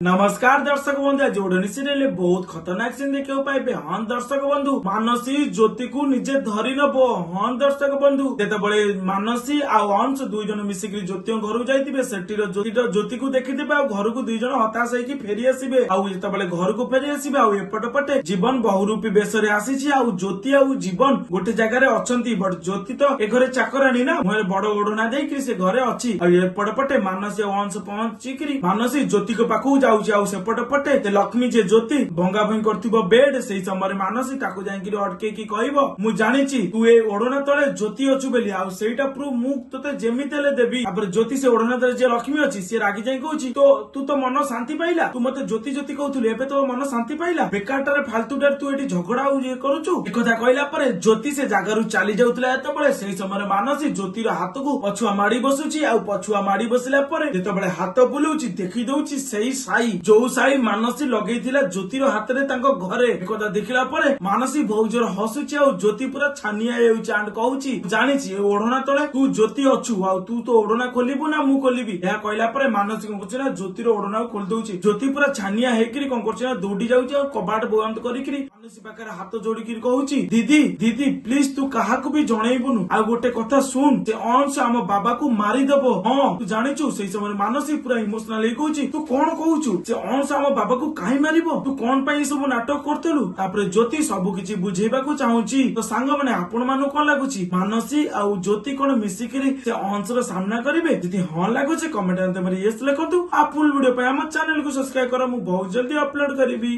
नमस्कार दर्शक बंधु आज ओढ़नी सीरियल बहुत खतरनाक सीन देखा पाइबे। हाँ दर्शक बंधु मानसी ज्योति को निजे धरी नब। हाँ दर्शक बंधु जेतबळे मानसी आउ अंश दुई जन मिसिक ज्योति घर जाइए सेठीर ज्योति को देखिथे आ घर को दुई जन हताश होगी फेरी आसबे। आउ जेतबळे घर को फेरी आसबे आउ एपट पटे जीवन बहुरूपी बेसरे आसी आउ ज्योति आउ जीवन गोटे जगार अच्छी बट ज्योति तो ए घरे चाकराणी ना मुहर बड़ ओढ़ना देकी से घरे अच्छी एपट पटे मानसी और अंश पहुंचिकी मानसी ज्योति को पाखु सेपट पटे लक्ष्मी जे ज्योति भंगा भंगी करथिबो बेड से समय मानसी ताकू जाइकी अटके की कहबो मु जानिची तू ए ओढ़ना तले ज्योति अछु बेली आ सेटा प्रूफ मु तते जेमिति हेले देबी। तापर ज्योति से ओढ़ना तले जे लक्ष्मी अछि से रागी जाई कहूची तो तू तो मन शांति पाइला तू मते ज्योति ज्योति कहथुली एबे तो मन शांति पाइला बेकारटारे फालतूटारे तू एठी झगड़ा आ जे करूछु। ए कथा कहला परे ज्योति से जागारु चली जाउतला एतबळे सेही समय मानसी ज्योतिर हाथ को पछुआ माड़ी बसुची आ पछुआ माड़ी बसिला परे जेतबळे हाथ बुलौची देखि दउची सेही साई जो साई मानसी लगेइथिला ज्योतिर हाथ रे तांको घरे। एकदा देखिला परे मानसी बहुत जोर हसुची आ ज्योति पूरा छानिया हेउची आंड कहूची जानिची ओढ़ना तळे तू ज्योति अछु आ तू तो ओढ़ना खोलिबु ना मु खोलिबि। या कहला परे मानसी कोन करछना ज्योतिर ओढ़ना खोल दउची ज्योति पूरा छानिया हेकरी कोन करछना दौड़ी जाउची आ कबाट बंद करिकरी मानसी पाखरे हाथ जोड़िकी कहूची दीदी दीदी प्लीज तू काहाकू भी जणैबुनु आ गोटे कथा सुन से अंश हम बाबा को मारी देबो। हां तू जानिचु सेही समय मानसी पूरा इमोशनल हे कहूची तू कोन कहूचु से अंश हम बाबा को कहीं मारिबो तू कौन पाई सब नाटक करतलु। तापर ज्योति सब किछि बुझेबा को चाहूची तो सांग माने आपण मानु कोन लागुची मानसी आ ज्योति कोन मिसिकरी से अंश रो सामना करिवे जति हां लागुची कमेंट अंत में यस लिखतु। आ फुल वीडियो पे हम चैनल को सब्सक्राइब करो मु बहुत जल्दी अपलोड करिवि।